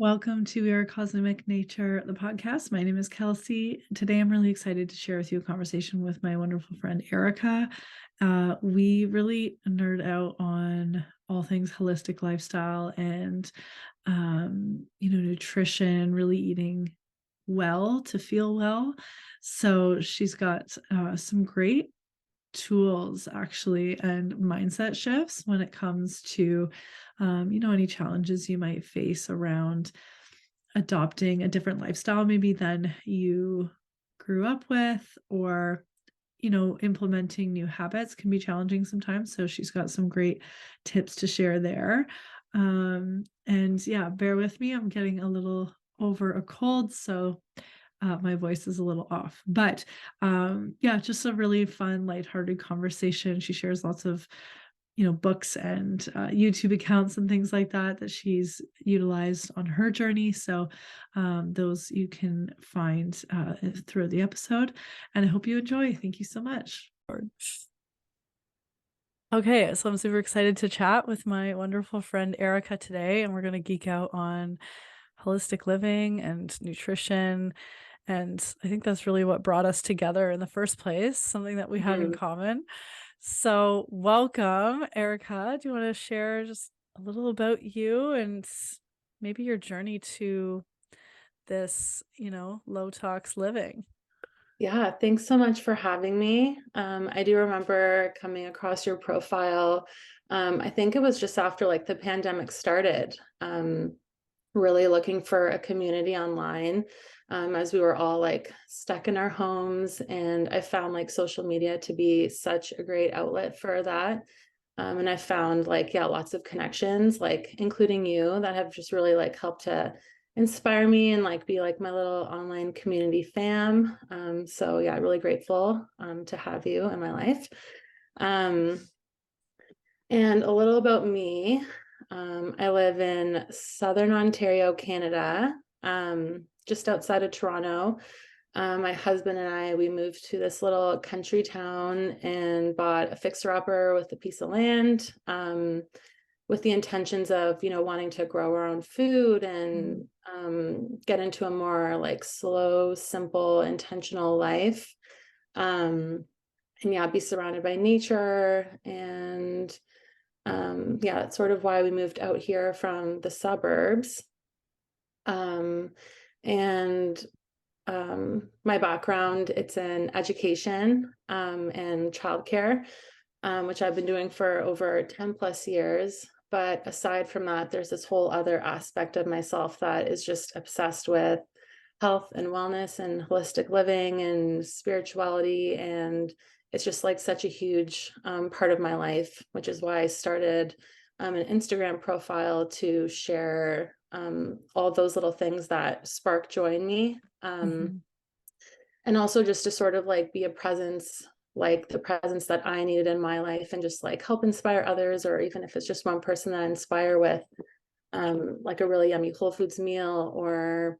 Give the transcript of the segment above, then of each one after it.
Welcome to Your Cosmic Nature, the podcast. My name is Kelsey. Today, I'm really excited to share with you a conversation with my wonderful friend, Erica. We really nerd out on all things holistic lifestyle and, nutrition, really eating well to feel well. So she's got some great tools actually and mindset shifts when it comes to any challenges you might face around adopting a different lifestyle maybe than you grew up with, or implementing new habits can be challenging sometimes. So she's got some great tips to share there. And yeah, bear with me, I'm getting a little over a cold, so my voice is a little off, but yeah, just a really fun, lighthearted conversation. She shares lots of, books and YouTube accounts and things like that that she's utilized on her journey. So those you can find through the episode, and I hope you enjoy. Thank you so much. Okay, so I'm super excited to chat with my wonderful friend Erica today, and we're going to geek out on holistic living and nutrition. And I think that's really what brought us together in the first place, something that we have in common. So welcome, Erica. Do you want to share just a little about you and maybe your journey to this, low tox living? Yeah, thanks so much for having me. I do remember coming across your profile. I think it was just after like the pandemic started, really looking for a community online, as we were all like stuck in our homes. And I found like social media to be such a great outlet for that. And I found like, yeah, lots of connections, like including you, that have just really like helped to inspire me and like be like my little online community fam. So yeah, really grateful to have you in my life. Um, and a little about me. I live in Southern Ontario, Canada, just outside of Toronto. My husband and I, we moved to this little country town and bought a fixer-upper with a piece of land, with the intentions of, wanting to grow our own food and get into a more like slow, simple, intentional life. And yeah, be surrounded by nature. And yeah, that's sort of why we moved out here from the suburbs. And my background, it's in education and childcare, which I've been doing for over 10 plus years. But aside from that, there's this whole other aspect of myself that is just obsessed with health and wellness and holistic living and spirituality. And it's just like such a huge part of my life, which is why I started an Instagram profile to share all those little things that spark joy in me. And also just to sort of like be a presence, like the presence that I needed in my life, and just like help inspire others, or even if it's just one person that I inspire with, like a really yummy Whole Foods meal or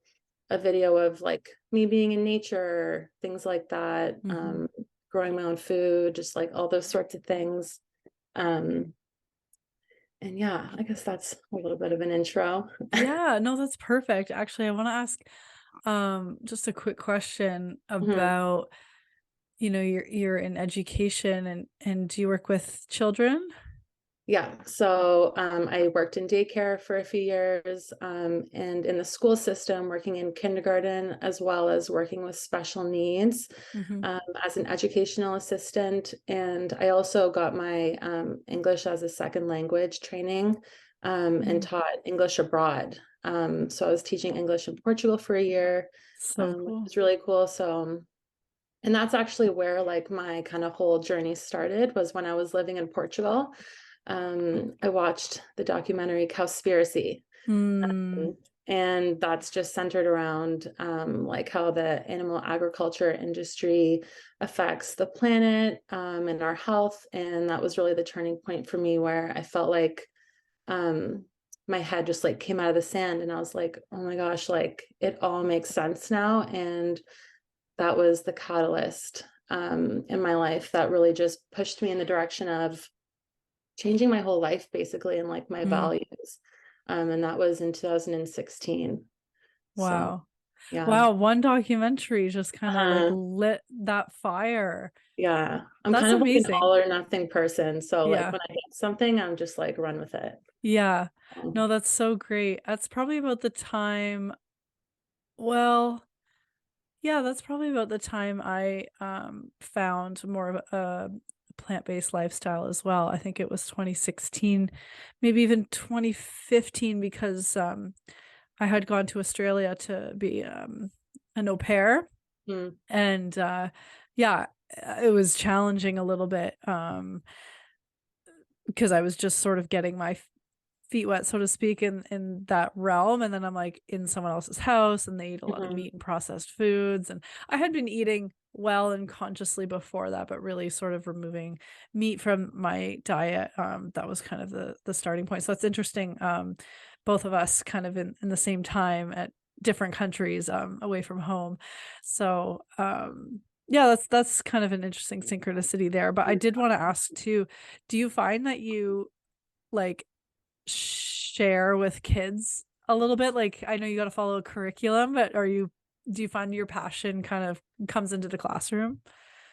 a video of like me being in nature, things like that, growing my own food, just like all those sorts of things. And yeah, I guess that's a little bit of an intro. Yeah, no, that's perfect. Actually, I want to ask just a quick question Mhm. about, you're in education, and do you work with children? Yeah, so I worked in daycare for a few years, and in the school system, working in kindergarten, as well as working with special needs as an educational assistant. And I also got my English as a second language training, and taught English abroad. So I was teaching English in Portugal for a year, So which cool. was really cool. So, and that's actually where like my kind of whole journey started, was when I was living in Portugal. I watched the documentary Cowspiracy, Mm, and that's just centered around like how the animal agriculture industry affects the planet, and our health. And that was really the turning point for me, where I felt like um, my head just like came out of the sand, and I was like, oh my gosh, like it all makes sense now. And that was the catalyst in my life that really just pushed me in the direction of changing my whole life basically, and like my mm, values. And that was in 2016. So Wow. yeah. Wow, one documentary just kinda, like, Uh-huh. lit that fire. Yeah. I'm That's kind of like an amazing. all or nothing person. So like Yeah. when I get something, I'm just like run with it. Yeah. Um, No, that's so great. That's probably about the time well, yeah, that's probably about the time I, found more of a plant-based lifestyle as well. I think it was 2016, maybe even 2015 because, I had gone to Australia to be, an au pair, mm, and, yeah, it was challenging a little bit, because I was just sort of getting my feet wet, so to speak, in that realm, and then I'm, like, in someone else's house, and they eat a lot of mhm, meat and processed foods, and I had been eating well and consciously before that, but really sort of removing meat from my diet, that was kind of the starting point, so it's interesting, both of us kind of in the same time at different countries, away from home. So, yeah, that's kind of an interesting synchronicity there, but I did wanna ask too, do you find that you, like, share with kids a little bit? Like, I know you gotta follow a curriculum, but do you find your passion kind of comes into the classroom?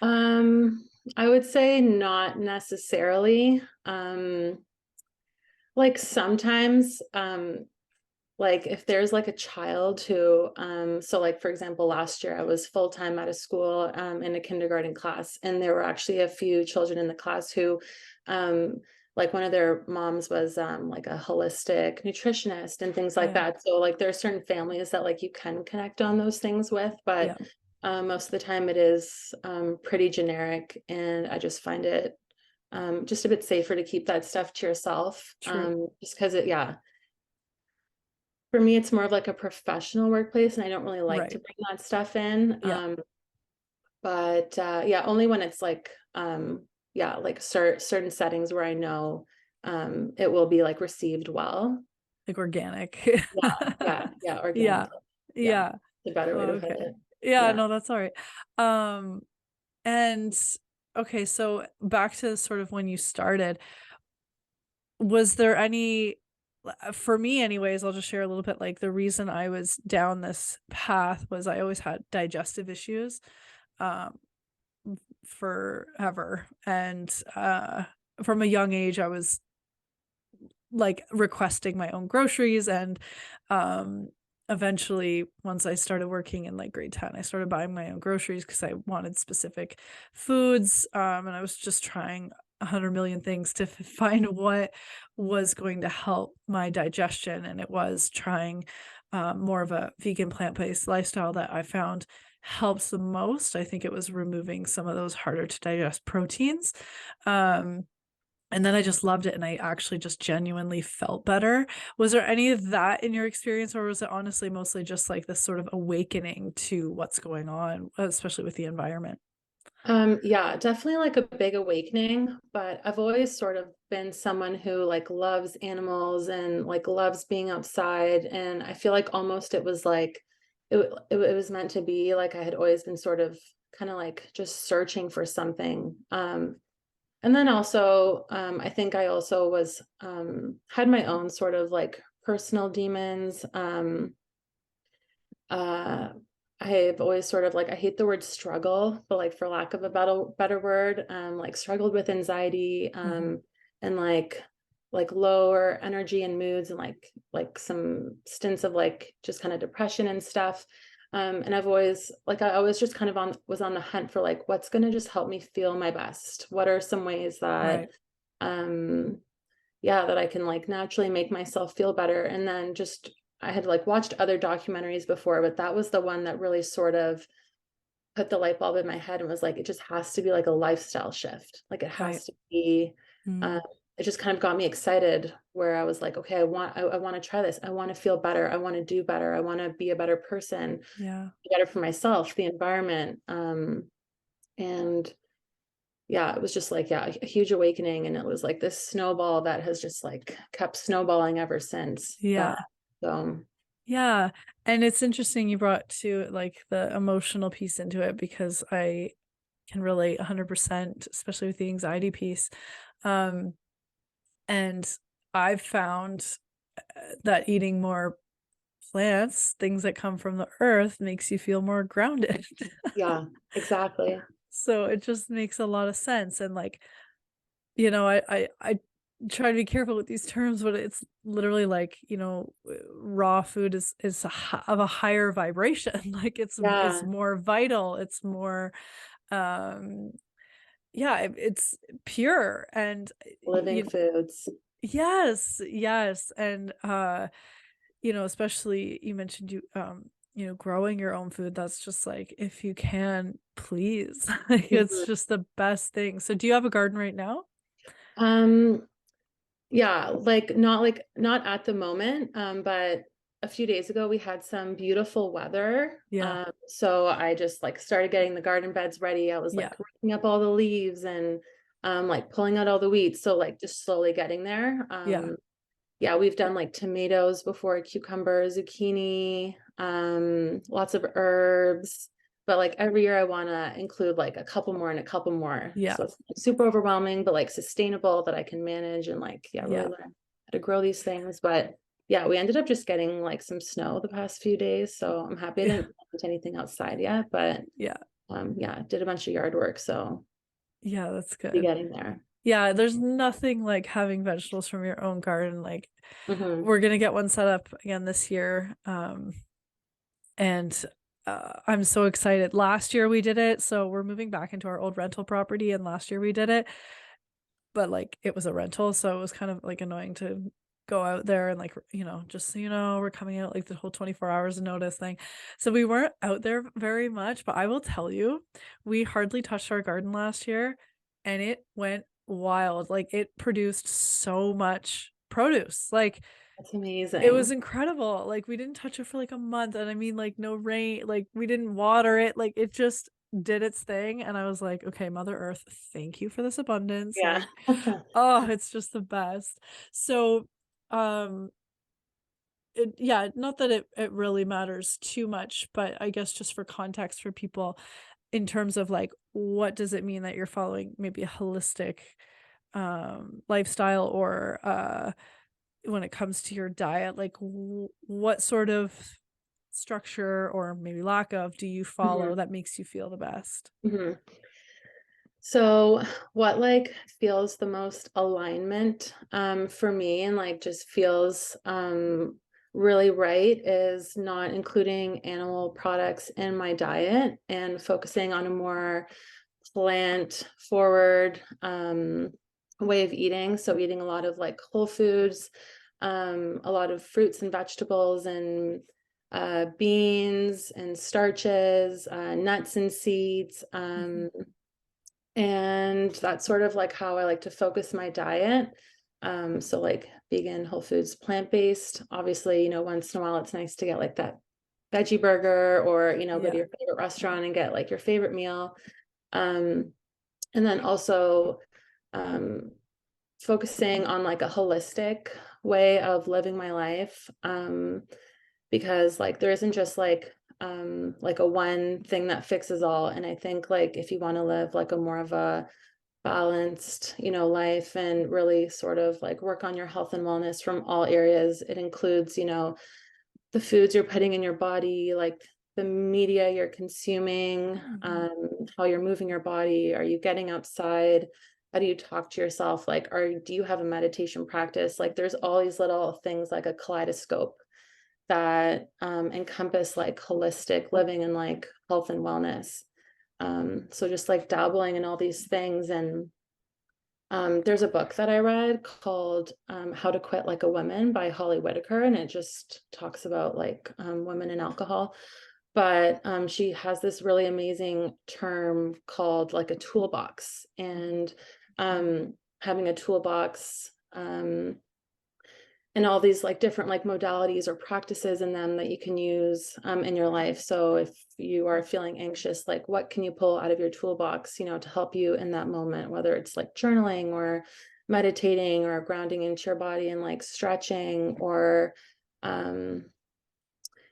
Um, I would say not necessarily. Like sometimes, like if there's like a child who, so like for example, last year I was full time at a school, in a kindergarten class, and there were actually a few children in the class who, um, like one of their moms was, like a holistic nutritionist and things like Yeah, that. So like there are certain families that like you can connect on those things with, but yeah, most of the time it is pretty generic, and I just find it just a bit safer to keep that stuff to yourself, true. just because it, yeah, for me, it's more of like a professional workplace, and I don't really like to Right. bring that stuff in. Yeah, But yeah, only when it's like, yeah, like certain settings where I know it will be like received well. like organic. Yeah, yeah, Yeah, organically. Yeah, yeah. the better way to put Okay. it. Yeah, Yeah. no, that's alright. Um, and okay, so back to sort of when you started, was there any for me anyways, I'll just share a little bit, like, the reason I was down this path was I always had digestive issues, um, forever, and, from a young age, I was like requesting my own groceries and um eventually once I started working in like grade 10 I started buying my own groceries because I wanted specific foods and I was just trying 100 million things to find what was going to help my digestion and it was trying more of a vegan plant-based lifestyle that I found helps the most. I think it was removing some of those harder to digest proteins. um and then I just loved it, and I actually just genuinely felt better. Was there any of that in your experience, or was it honestly mostly just like this sort of awakening to what's going on, especially with the environment? Yeah, definitely like a big awakening, but I've always sort of been someone who like loves animals and like loves being outside. And I feel like almost it was like it was meant to be. Like I had always been sort of kind of like just searching for something. And then also, I think I also was had my own sort of like personal demons. Uh, I've always sort of like I hate the word struggle, but like for lack of a better word, like struggled with anxiety, Mhm. and like lower energy and moods and like some stints of like just kind of depression and stuff. And I've always like I always just kind of on the hunt for like what's gonna just help me feel my best. What are some ways that Right. um yeah, that I can like naturally make myself feel better. And then just I had like watched other documentaries before, but that was the one that really sort of put the light bulb in my head and was like, it just has to be like a lifestyle shift. Like it Right. has to be, um, Mm. it just kind of got me excited where I was like, okay, I want to try this. I want to feel better. I want to do better. I want to be a better person, Yeah. be better for myself, the environment. And yeah, it was just like, yeah, a huge awakening. And it was like this snowball that has just like kept snowballing ever since that. Yeah. So, Yeah. And it's interesting you brought to like the emotional piece into it because I can relate 100%, especially with the anxiety piece. Um, and I've found that eating more plants, things that come from the earth, makes you feel more grounded. Yeah, exactly. So it just makes a lot of sense, and, like, you know, I try to be careful with these terms, but it's literally like, raw food is of a higher vibration, like, it's Yeah, more vital, it's more, um yeah, it's pure, and, living foods. yes, yes, and, especially you mentioned growing your own food, that's just like, if you can, please, like, it's Mhm. just the best thing. So do you have a garden right now? Um, yeah, like not at the moment, but a few days ago we had some beautiful weather. Yeah, So I just like started getting the garden beds ready. I was yeah, like raking up all the leaves and like pulling out all the weeds. So like just slowly getting there. yeah, Yeah, we've done like tomatoes before, cucumbers, zucchini, lots of herbs. But like every year I want to include like a couple more and a couple more. yeah, So it's like super overwhelming, but like sustainable that I can manage and like, yeah, really yeah, learn how to grow these things. But yeah, we ended up just getting like some snow the past few days. So I'm happy I yeah, didn't plant anything outside yet, but yeah, yeah, did a bunch of yard work. So yeah, that's be good. getting there. Yeah, there's nothing like having vegetables from your own garden, like, Hmm. we're gonna get one set up again this year, and, I'm so excited. Last year we did it, so we're moving back into our old rental property, and last year we did it, but, like, it was a rental, so it was kind of, like, annoying to go out there and, like, just so you know, we're coming out, like, the whole 24 hours of notice thing. So we weren't out there very much, but I will tell you, we hardly touched our garden last year, and it went wild. Like, it produced so much produce. Like, That's it was amazing. incredible. Like, we didn't touch it for, like, a month, and I mean, like, no rain, like, we didn't water it, like, it just did its thing, and I was like, "Okay, Mother Earth, thank you for this abundance." Yeah. Like, oh, it's just the best. So, um, yeah, not that it really matters too much, but I guess just for context for people in terms of, like, what does it mean that you're following maybe a holistic, lifestyle, or, when it comes to your diet, like, what sort of structure, or maybe lack of, do you follow Mhm. that makes you feel the best? Mhm. So what like feels the most alignment for me and like just feels really right is not including animal products in my diet and focusing on a more plant forward way of eating. So eating a lot of like whole foods, a lot of fruits and vegetables and beans and starches, nuts and seeds. Mhm. And that's sort of like how I like to focus my diet. So like vegan, whole foods, plant-based. Obviously, once in a while it's nice to get like that veggie burger or, go to Yeah. your favorite restaurant and get like your favorite meal. Um, and then also um, focusing on like a holistic way of living my life. Because like there isn't just like a one thing that fixes all. And I think like if you want to live like a more of a balanced, life and really sort of like work on your health and wellness from all areas, it includes, the foods you're putting in your body, like the media you're consuming, Mhm. how you're moving your body, are you getting outside? How do you talk to yourself? Like, do you have a meditation practice? Like, there's all these little things like a kaleidoscope that encompass like holistic living and like health and wellness. So just like dabbling in all these things. And there's a book that I read called How to Quit Like a Woman by Holly Whitaker, and it just talks about like women and alcohol. But she has this really amazing term called like a toolbox, and having a toolbox and all these like different like modalities or practices in them that you can use in your life. So if you are feeling anxious, like what can you pull out of your toolbox, to help you in that moment, whether it's like journaling or meditating or grounding into your body and like stretching or um,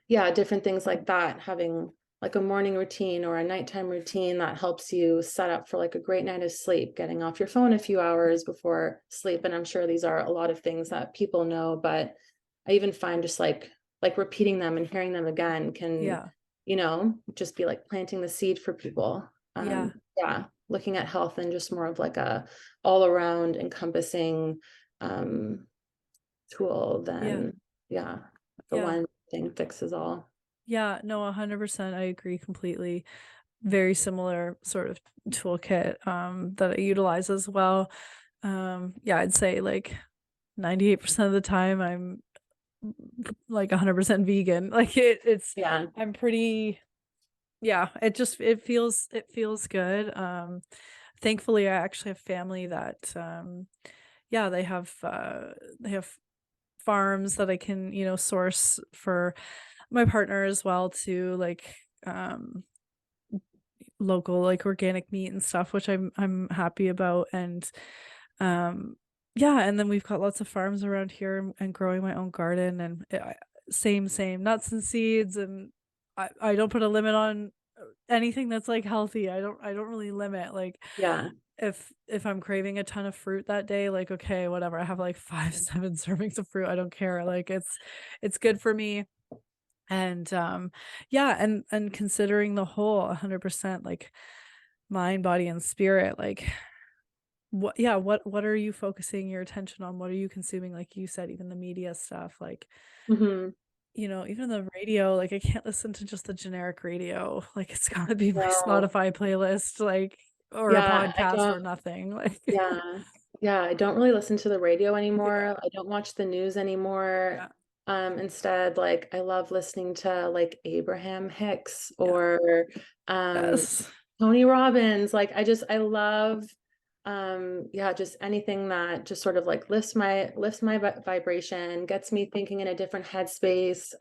yeah, different things like that, having like a morning routine or a nighttime routine that helps you set up for like a great night of sleep, getting off your phone a few hours before sleep. And I'm sure these are a lot of things that people know, but I even find just like repeating them and hearing them again can, Yeah. just be like planting the seed for people. Yeah. Yeah, looking at health and just more of like a all around encompassing um tool Yeah. than, yeah, like a Yeah. one thing fixes all. Yeah. No, 100%. I agree completely. Very similar sort of toolkit that I utilize as well. Yeah, I'd say like 98% of the time I'm like 100% vegan. Like it's Yeah. I'm pretty yeah, it feels good. Thankfully I actually have family that yeah, they have farms that I can, source for my partner as well to like local like organic meat and stuff, which I'm happy about. And um yeah, and then we've got lots of farms around here and growing my own garden and same nuts and seeds. And I don't put a limit on anything that's like healthy. I don't really limit like Yeah. if I'm craving a ton of fruit that day, like okay, whatever. I have like 5, 7 servings of fruit. I don't care. Like it's good for me. And yeah, and considering the whole 100% like mind, body, and spirit, like what are you focusing your attention on? What are you consuming? Like you said, even the media stuff, like, Hmm. even the radio, like I can't listen to just the generic radio. Like it's gotta be my No. Spotify playlist, like or a Yeah, I podcast don't. or nothing. Like Yeah. Yeah, I don't really listen to the radio yeah, anymore. I don't watch the news anymore. yeah, Instead, like I love listening to like Abraham Hicks yeah, or um yes. Tony Robbins. Like I love yeah, just anything that just sort of like lifts my vibration, gets me thinking in a different headspace.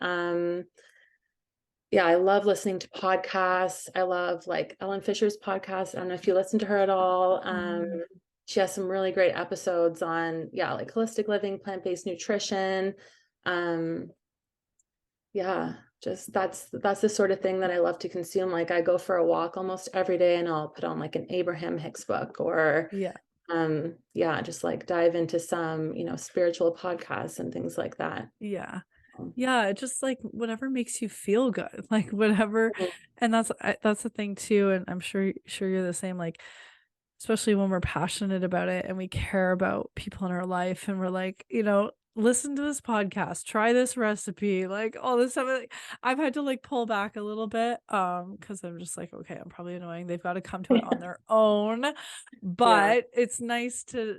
Yeah, I love listening to podcasts. I love like Ellen Fisher's podcast. I don't know if you listen to her at all. Mhm. She has some really great episodes on, yeah, like holistic living, plant-based nutrition. Um, yeah, just that's the sort of thing that I love to consume. Like I go for a walk almost every day and I'll put on like an Abraham Hicks book or Yeah, yeah, just like dive into some, spiritual podcasts and things like that. yeah. Um, Yeah, it just like whatever makes you feel good, like whatever. And that's the thing too. And I'm sure you're the same. Like especially when we're passionate about it and we care about people in our life, and we're like, listen to this podcast, try this recipe, like all this stuff. Like, I've had to like pull back a little bit, because I'm just like, okay, I'm probably annoying. They've got to come to it on their own, yeah. but it's nice to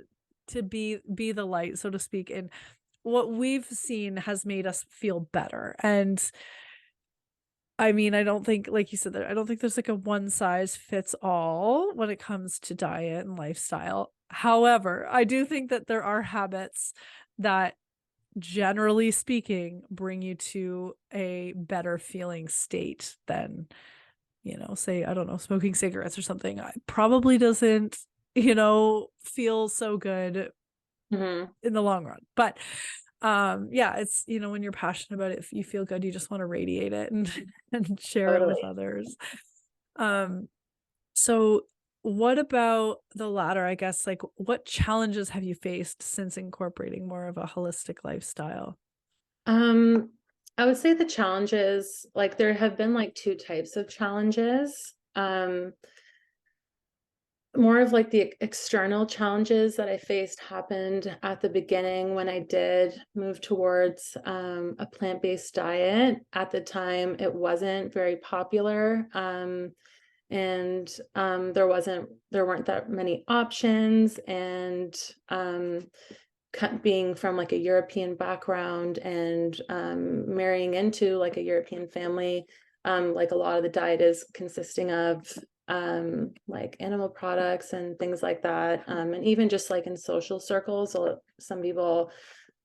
be the light, so to speak. And what we've seen has made us feel better. And I mean, I don't think, like you said, I don't think there's like a one size fits all when it comes to diet and lifestyle. However, I do think that there are habits that, generally speaking, bring you to a better feeling state than, say, I don't know, smoking cigarettes or something. I probably doesn't, feel so good Hmm. in the long run. But yeah, it's when you're passionate about it, if you feel good, you just want to radiate it and and share it with Totally. others. um so what about the latter, I guess? Like what challenges have you faced since incorporating more of a holistic lifestyle? Um, I would say the challenges, like there have been like two types of challenges. More of like the external challenges that I faced happened at the beginning when I did move towards a plant-based diet. At the time, it wasn't very popular. And there weren't that many options. And being from like a European background and marrying into like a European family, like a lot of the diet is consisting of like animal products and things like that. And even just like in social circles, some people,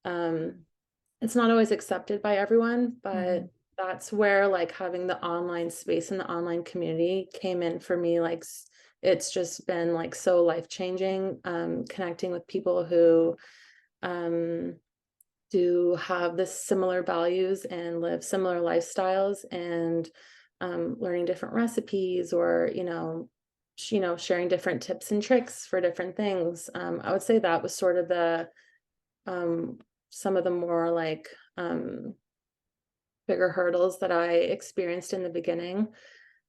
um, it's not always accepted by everyone, but Mhm. that's where like having the online space and the online community came in for me. Like it's just been like so life changing, connecting with people who um, do have the similar values and live similar lifestyles and learning different recipes or sharing different tips and tricks for different things. I would say that was sort of the um, some of the more like bigger hurdles that I experienced in the beginning.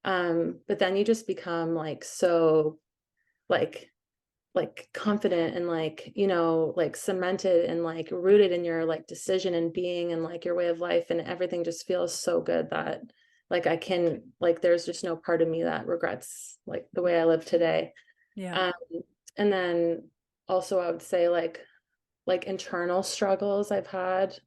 But then you just become like so like confident and like, like cemented and like rooted in your like decision and being and like your way of life, and everything just feels so good that like I can like there's just no part of me that regrets like the way I live today. Yeah. Um, and then also I would say like internal struggles I've had.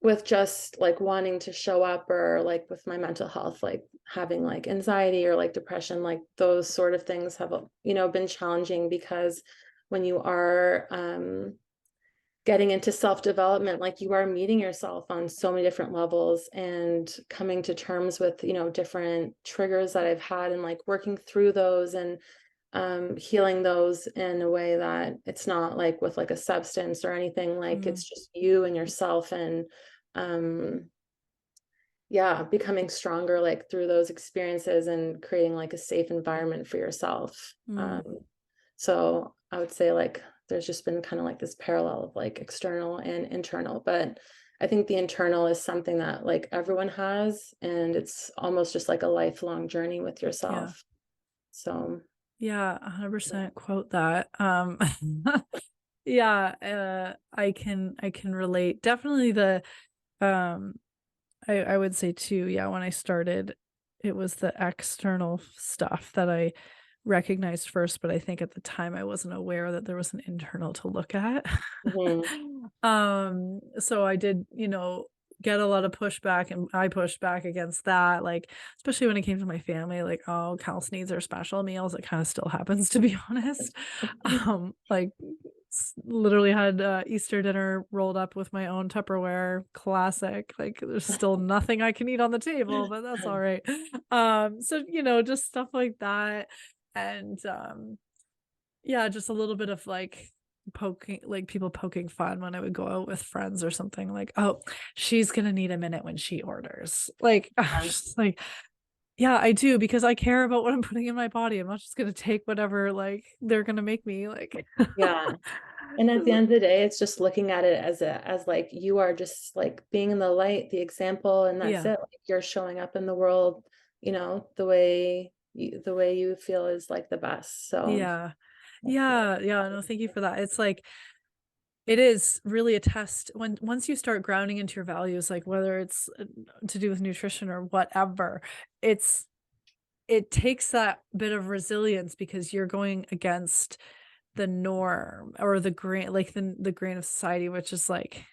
With just like wanting to show up, or like with my mental health, like having like anxiety or like depression, like those sort of things have, been challenging, because when you are getting into self-development, like you are meeting yourself on so many different levels and coming to terms with, different triggers that I've had, and like working through those, and healing those in a way that it's not like with like a substance or anything, like Mm, it's just you and yourself, and um yeah, becoming stronger like through those experiences and creating like a safe environment for yourself. mm, So I would say like there's just been kind of like this parallel of like external and internal, but I think the internal is something that like everyone has, and it's almost just like a lifelong journey with yeah. yourself. So Yeah, yeah. 100% quote that. Yeah, I can relate. Definitely the um I would say too, yeah, when I started, it was the external stuff that I recognized first, but I think at the time I wasn't aware that there was an internal to look at. Mhm. So I did, get a lot of pushback, and I pushed back against that, like, especially when it came to my family, like, oh, Cal's needs are special meals. It kind of still happens, to be honest. Like literally had Easter dinner rolled up with my own Tupperware, classic. Like there's still nothing I can eat on the table, but that's all right. So just stuff like that. And yeah, just a little bit of like poking, like people poking fun when I would go out with friends or something, like, oh, she's gonna need a minute when she orders. Like I'm just like, yeah, I do, because I care about what I'm putting in my body. I'm not just gonna take whatever like they're gonna make me like. Yeah. And at the end of the day, it's just looking at it as like you are just like being in the light, the example, and that's Yeah. it. Like you're showing up in the world, the way you feel is like the best. So Yeah. that's Yeah. Yeah. No, thank you for that. It's like, it is really a test when once you start grounding into your values, like whether it's to do with nutrition or whatever, it's it takes that bit of resilience, because you're going against the norm or the grain, like the grain of society, which is like,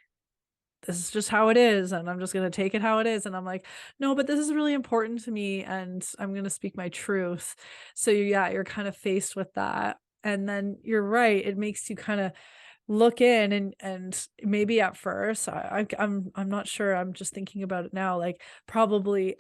this is just how it is, and I'm just going to take it how it is. And I'm like, no, but this is really important to me, and I'm going to speak my truth. So yeah, you're kind of faced with that. And then you're right, it makes you kind of look in, and maybe at first I'm not sure, I'm just thinking about it now, like probably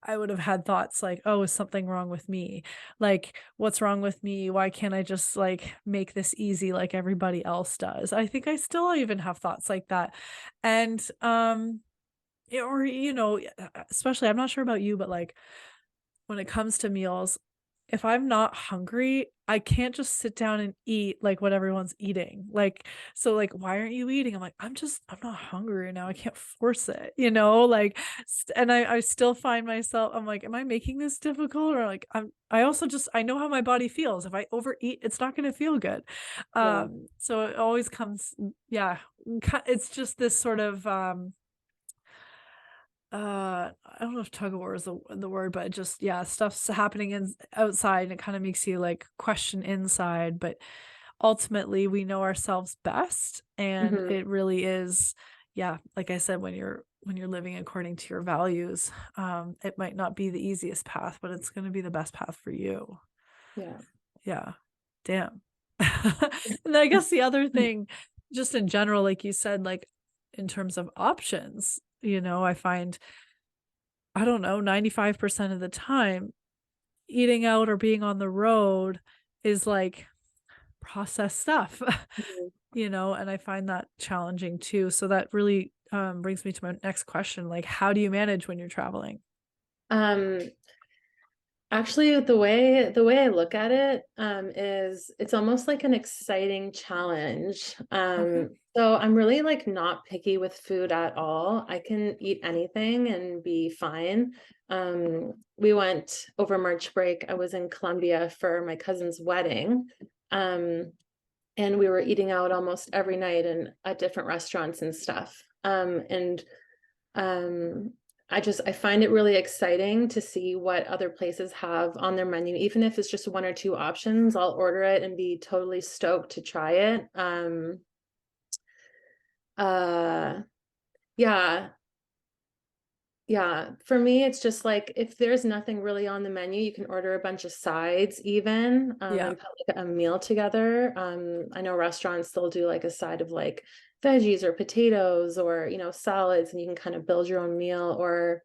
I would have had thoughts like, oh, is something wrong with me? Like, what's wrong with me? Why can't I just like make this easy like everybody else does? I think I still even have thoughts like that. And or especially, I'm not sure about you, but like when it comes to meals, if I'm not hungry, I can't just sit down and eat like what everyone's eating. Like, so like, why aren't you eating? I'm like, I'm not hungry now. I can't force it, like, and I still find myself, I'm like, am I making this difficult? Or like, I also just, I know how my body feels. If I overeat, it's not going to feel good. yeah. So it always comes, yeah, it's just this sort of, I don't know if tug of war is the word, but just, yeah, stuff's happening in outside, and it kind of makes you like question inside. But ultimately we know ourselves best, and Mhm. it really is, yeah, like I said, when you're living according to your values, it might not be the easiest path, but it's going to be the best path for you. Yeah. Yeah. Damn. And I guess the other thing, just in general, like you said, like in terms of options, I find, I don't know, 95% of the time, eating out or being on the road is like processed stuff, Mhm. and I find that challenging too. So that really brings me to my next question. Like, how do you manage when you're traveling? Um, Actually, the way I look at it, is it's almost like an exciting challenge. Okay. So I'm really like not picky with food at all. I can eat anything and be fine. We went over March break. I was in Colombia for my cousin's wedding. Um, and we were eating out almost every night and at different restaurants and stuff. And um, I find it really exciting to see what other places have on their menu, even if it's just one or two options. I'll order it and be totally stoked to try it. Uh, yeah, yeah. For me, it's just like if there's nothing really on the menu, you can order a bunch of sides even, Yeah. and put like a meal together. I know restaurants they'll do like a side of like veggies or potatoes or salads, and you can kind of build your own meal. Or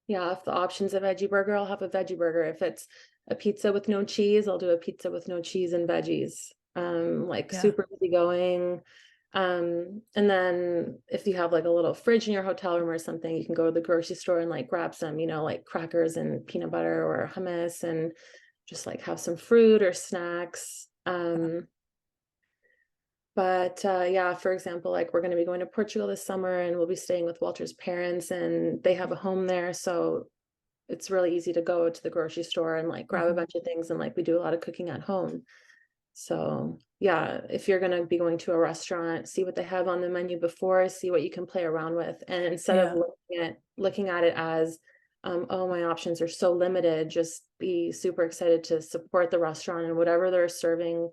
yeah, if the option's a veggie burger, I'll have a veggie burger. If it's a pizza with no cheese, I'll do a pizza with no cheese and veggies. Like Yeah. super easygoing. And then if you have like a little fridge in your hotel room or something, you can go to the grocery store and like grab some, like crackers and peanut butter or hummus and just like have some fruit or snacks. Yeah. But yeah, for example, like we're going to be going to Portugal this summer and we'll be staying with Walter's parents and they have a home there. So it's really easy to go to the grocery store and like grab a Mhm. bunch of things and like we do a lot of cooking at home. So yeah, if you're gonna be going to a restaurant, see what they have on the menu before, see what you can play around with. And instead of Yeah. looking at it as oh, my options are so limited, just be super excited to support the restaurant and whatever they're serving.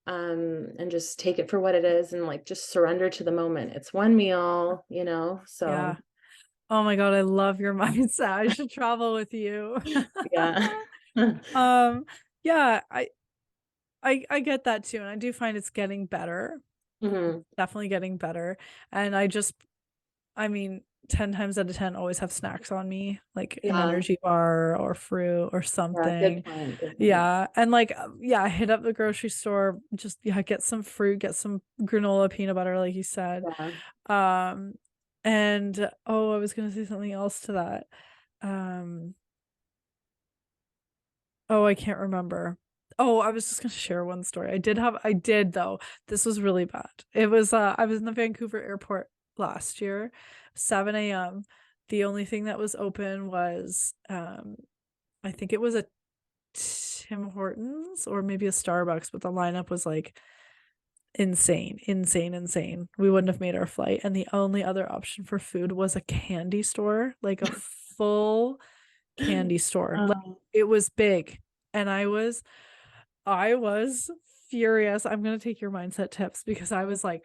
And just take it for what it is and like just surrender to the moment. It's one meal. Yeah. So Oh my God, I love your mindset. I should travel with you. yeah. Um, yeah, I get that too, and I do find it's getting better. Mhm. Definitely getting better. And I mean, 10 times out of 10 always have snacks on me, like an Yeah. energy bar or fruit or Yeah, good something. point, good point. Yeah. And like, yeah, hit up the grocery store, just, yeah, get some fruit, get some granola peanut butter, like you said. Yeah. Um, and oh, I was gonna say something else to that. Um, oh, I can't remember. Oh, I was just gonna share one story. I did though. This was really bad. It was I was in the Vancouver airport last year, 7 a.m. The only thing that was open was I think it was a Tim Hortons or maybe a Starbucks, but the lineup was like insane, insane, insane. We wouldn't have made our flight. And the only other option for food was a candy store, like a full candy store. Like Um, it was big. And I was furious. I'm gonna take your mindset tips because I was like,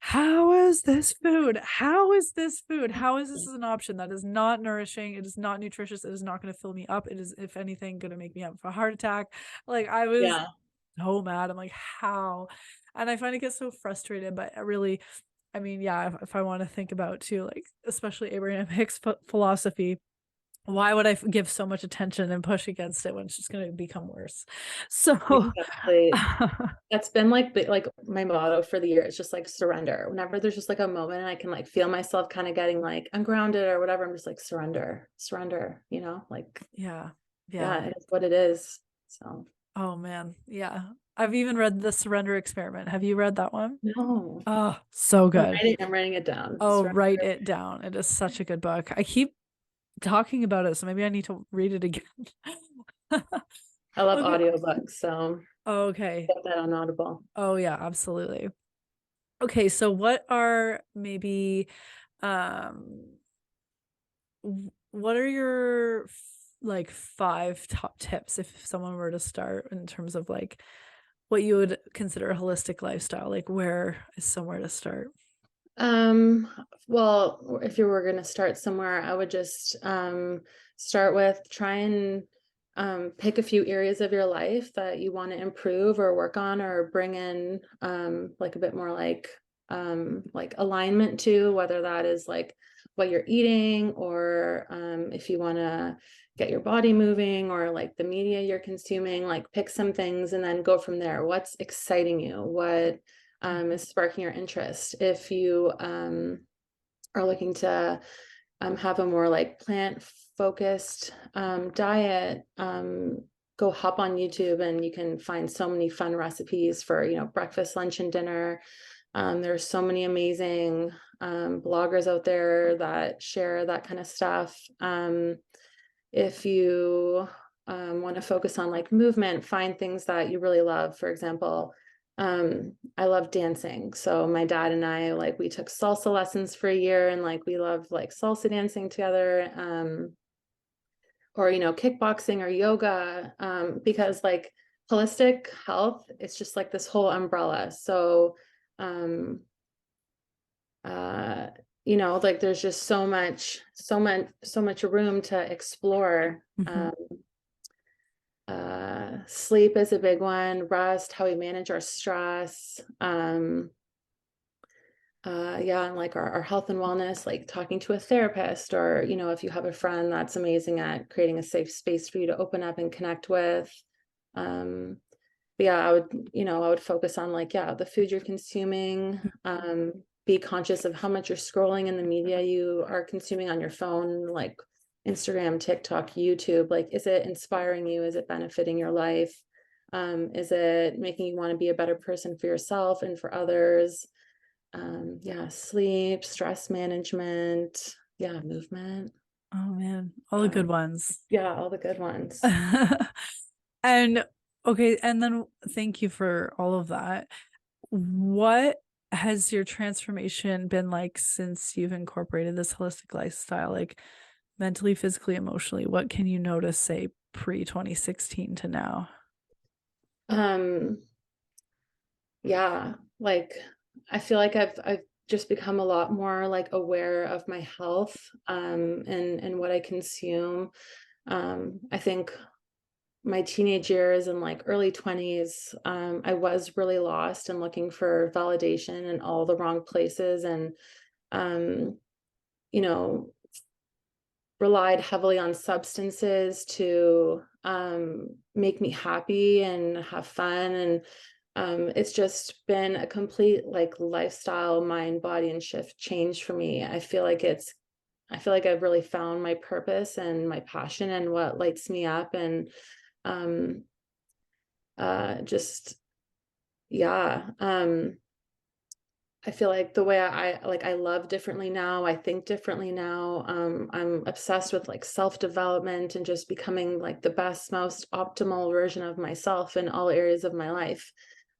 how is this food? How is this food? How is this an option that is not nourishing? It is not nutritious. It is not going to fill me up. It is, if anything, going to make me have a heart attack. Like I was yeah, so mad. I'm like, how? And I find it gets so frustrated, but I really, I mean, yeah, if I want to think about too, like especially Abraham Hicks philosophy, why would I give so much attention and push against it when it's just going to become worse? So, exactly. That's been like my motto for the year. It's just like surrender. Whenever there's just like a moment and I can like feel myself kind of getting like ungrounded or whatever, I'm just like surrender, surrender, like yeah, yeah. yeah, it is what it is. So Oh man, yeah. I've even read The Surrender Experiment. Have you read that one? no, Oh, so good. I'm writing it down. Oh, Surrender. write it down. It is such a good book. I keep talking about it, so maybe I need to read it again. I love Okay. audiobooks, so Okay. get that on Audible. Oh yeah, absolutely. Okay, so what are maybe um what are your like five top tips if someone were to start in terms of like what you would consider a holistic lifestyle? Like where is somewhere to start? Um, well, if you were going to start somewhere, I would just start with try and pick a few areas of your life that you want to improve or work on or bring in like a bit more like alignment to, whether that is like what you're eating or if you want to get your body moving or like the media you're consuming, like pick some things and then go from there. What's exciting you? What Mhm. is sparking your interest. If you are looking to have a more like plant focused diet, go hop on YouTube and you can find so many fun recipes for, breakfast, lunch, and dinner. There's so many amazing bloggers out there that share that kind of stuff. If you want to focus on like movement, find things that you really love. For example, I love dancing. So my dad and I, like, we took salsa lessons for a year, and like we love like salsa dancing together. Or kickboxing or yoga, because like holistic health, it's just like this whole umbrella. So um uh like there's just so much room to explore. Mhm. Sleep is a big one, rest, how we manage our stress. Yeah, and like our health and wellness, like talking to a therapist, or if you have a friend that's amazing at creating a safe space for you to open up and connect with. um but yeah, I would focus on like, yeah, the food you're consuming. Be conscious of how much you're scrolling in the media you are consuming on your phone, like Instagram, TikTok, YouTube. Like, is it inspiring you? Is it benefiting your life? Is it making you want to be a better person for yourself and for others? Yeah, sleep, stress management, yeah, movement. Oh man, all the uh, good ones. yeah, all the good ones. And okay, and then thank you for all of that. What has your transformation been like since you've incorporated this holistic lifestyle, like mentally, physically, emotionally? What can you notice, say, pre 2016 to now? um yeah, like I feel like I've just become a lot more like aware of my health, and what I consume. I think my teenage years and like early 20s, I was really lost and looking for validation in all the wrong places, and um you know relied heavily on substances to make me happy and have fun. And it's just been a complete like lifestyle, mind, body, and shift change for me. I feel like I've really found my purpose and my passion and what lights me up. And um just yeah. I feel like the way I love differently now, I think differently now. I'm obsessed with like self-development and just becoming like the best, most optimal version of myself in all areas of my life.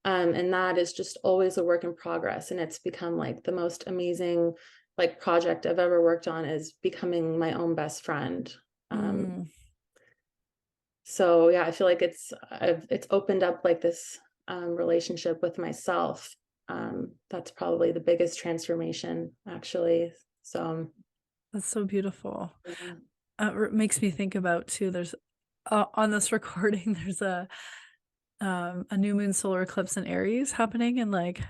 And that is just always a work in progress. And it's become like the most amazing like project I've ever worked on, is becoming my own best friend. Um, Mm, so yeah, I feel like it's opened up like this relationship with myself. That's probably the biggest transformation, actually. So that's so beautiful. yeah. It makes me think about too. There's on this recording, there's a new moon solar eclipse in Aries happening in like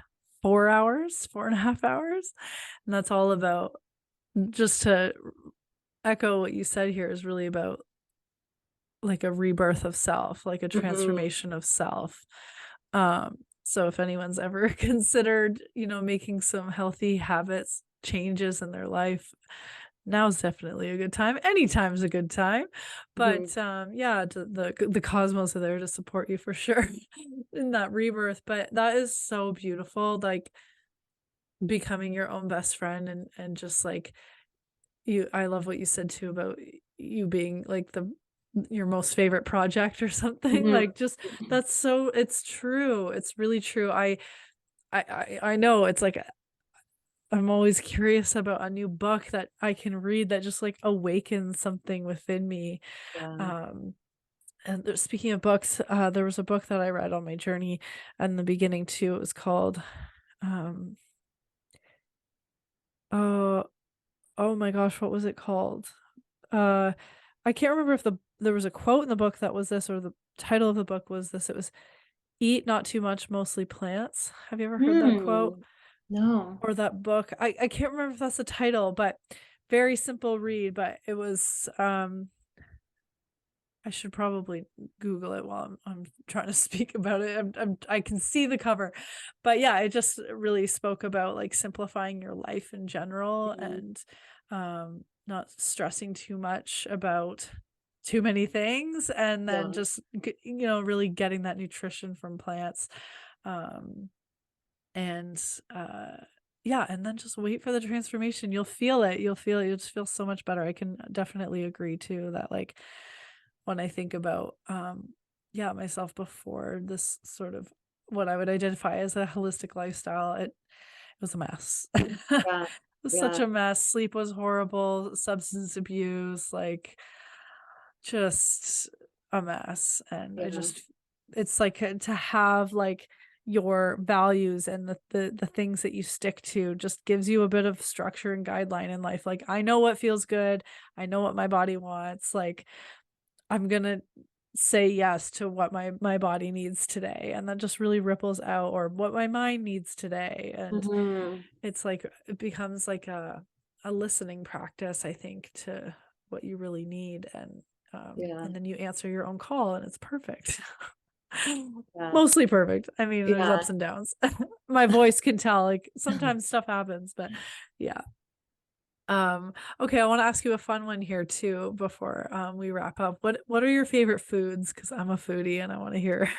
4 hours, 4.5 hours, and that's all about, just to echo what you said here, is really about like a rebirth of self, like a Mhm. transformation of self. So if anyone's ever considered, making some healthy habits changes in their life, now's definitely a good time. Anytime's a good time. Mhm. But yeah, the cosmos are there to support you for sure in that rebirth. But that is so beautiful, like becoming your own best friend, and just like I love what you said too about you being like the your most favorite project or something. Mhm. Like, just that's so, it's true. It's really true. I know it's like I'm always curious about a new book that I can read that just like awakens something within me. Yeah. Um and speaking of books, there was a book that I read on my journey in the beginning too. It was called um oh oh my gosh, what was it called? Uh, I can't remember if there was a quote in the book that was this, or the title of the book was this. It was "Eat not too much, mostly plants." Have you ever heard that quote Hmm. No. or that book? I can't remember if that's the title, but very simple read. But it was I should probably Google it while I'm trying to speak about it. I can see the cover, but yeah, it just really spoke about like simplifying your life in general Mhm. and not stressing too much about too many things, and then Yeah. just really getting that nutrition from plants. Um, and uh yeah, and then just wait for the transformation. You'll feel it. You'll just feel so much better. I can definitely agree too that like when I think about yeah, myself before this sort of what I would identify as a holistic lifestyle, it was a mess. It Yeah. was such Yeah. a mess. Sleep was horrible, substance abuse, like just a mess. And I Yeah. just it's like to have like your values and the things that you stick to just gives you a bit of structure and guideline in life. Like I know what feels good. I know what my body wants. Like I'm gonna say yes to what my body needs today, and that just really ripples out, or what my mind needs today. And Hmm. it's like it becomes like a listening practice, I think, to what you really need. Yeah. And then you answer your own call, and it's perfect. Yeah. Mostly perfect. I mean, there's Yeah. ups and downs. My voice can tell, like sometimes stuff happens, but yeah. Okay, I want to ask you a fun one here too before we wrap up. What are your favorite foods? Because I'm a foodie and I want to hear.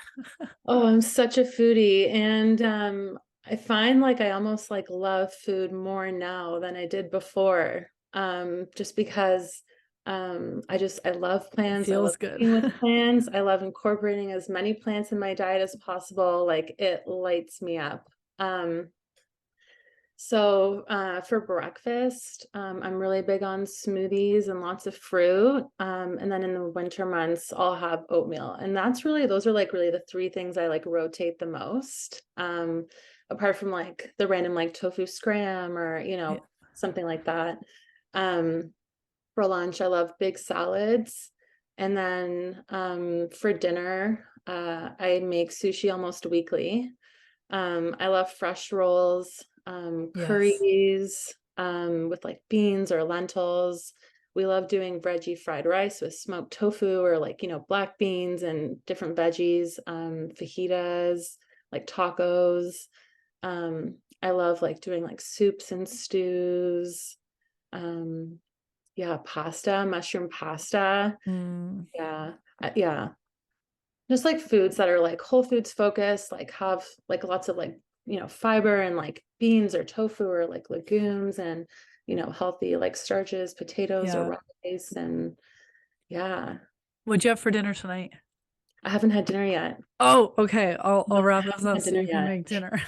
Oh, I'm such a foodie, and I find like I almost like love food more now than I did before. Just because I love It plants. I love feels good. cooking with plants. I love incorporating as many plants in my diet as possible. Like it lights me up. Um, for breakfast, I'm really big on smoothies and lots of fruit. And then in the winter months, I'll have oatmeal. And those are like really the three things I like rotate the most. Apart from like the random like tofu scram or, Yeah. something like that. Um, for lunch, I love big salads. And then for dinner, I make sushi almost weekly. I love fresh rolls, Yes. curries, with like beans or lentils. We love doing veggie fried rice with smoked tofu or like, black beans and different veggies, fajitas, like tacos. I love like doing like soups and stews. Um, yeah, pasta, mushroom pasta. Mm, Yeah. Yeah. Just like foods that are like whole foods focused, like have like lots of like, fiber and like beans or tofu or like legumes and, healthy like starches, potatoes or yeah. rice. And yeah, What'd you have for dinner tonight? I haven't had dinner yet. Oh, okay. I'll No, I wrap this haven't up had so dinner you can yet. make dinner.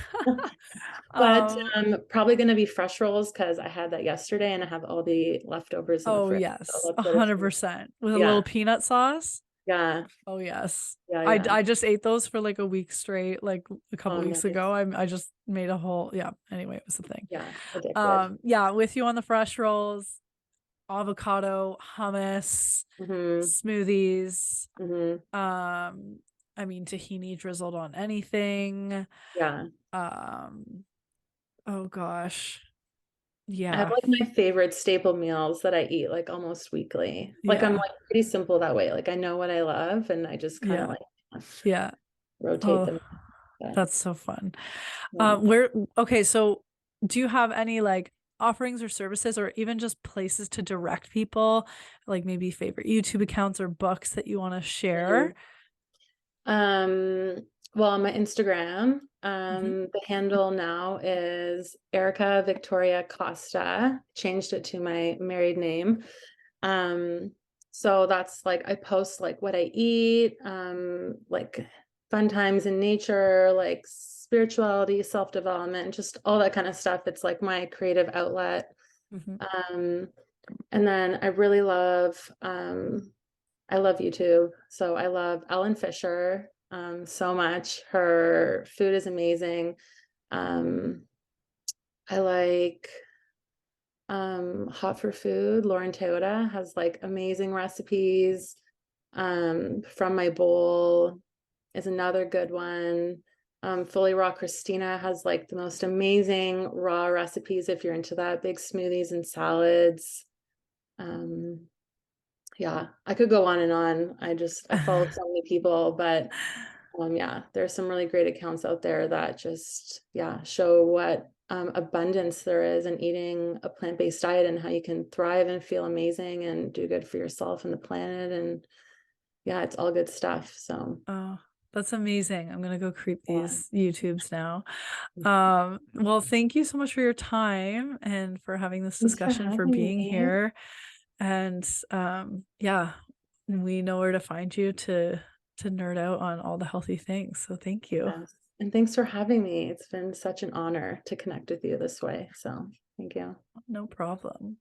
But um, probably going to be fresh rolls because I had that yesterday and I have all the leftovers in the oh fridge. So yes, let's go to some. 100% with a little Yeah. peanut sauce. Yeah. Oh yes. Yeah. I Yeah. I just ate those for like a week straight, like a couple Oh, weeks nice. ago. I just made a whole, yeah. Anyway, it was the thing. Yeah. Addicted. Yeah, with you on the fresh rolls, avocado, hummus, Hmm. smoothies. Hmm. Um, I mean tahini drizzled on anything. Yeah. Um, oh gosh. I have Yeah. like my favorite staple meals that I eat like almost weekly. Like I'm Yeah. like pretty simple that way. Like I know what I love and I just kind of Yeah. like Yeah. rotate Oh, them. But that's so fun. yeah. Where okay, so do you have any like offerings or services or even just places to direct people, like maybe favorite YouTube accounts or books that you want to share? Mhm. Well, on my Instagram, Hmm. the handle now is Erica Victoria Costa. Changed it to my married name. Um, so that's like I post like what I eat, like fun times in nature, like spirituality, self-development, just all that kind of stuff. It's like my creative outlet. Hmm. Um, and then I love YouTube. So I love Ellen Fisher so much. Her food is amazing. Um, I like Hot for Food. Lauren Toyota has like amazing recipes. From My Bowl is another good one. Fully Raw Christina has like the most amazing raw recipes if you're into that, big smoothies and salads. Um, Yeah, I could go on and on. I follow so many people, but yeah, there's some really great accounts out there that just, yeah, show what abundance there is in eating a plant-based diet and how you can thrive and feel amazing and do good for yourself and the planet. And yeah, it's all good stuff. So Oh, that's amazing. I'm gonna go creep yeah, these YouTubes now. Well, thank you so much for your time and for having this thanks for discussion, for having being me. here. And yeah, we know where to find you to nerd out on all the healthy things. So thank you. Yes. And thanks for having me. It's been such an honor to connect with you this way. So thank you. No problem.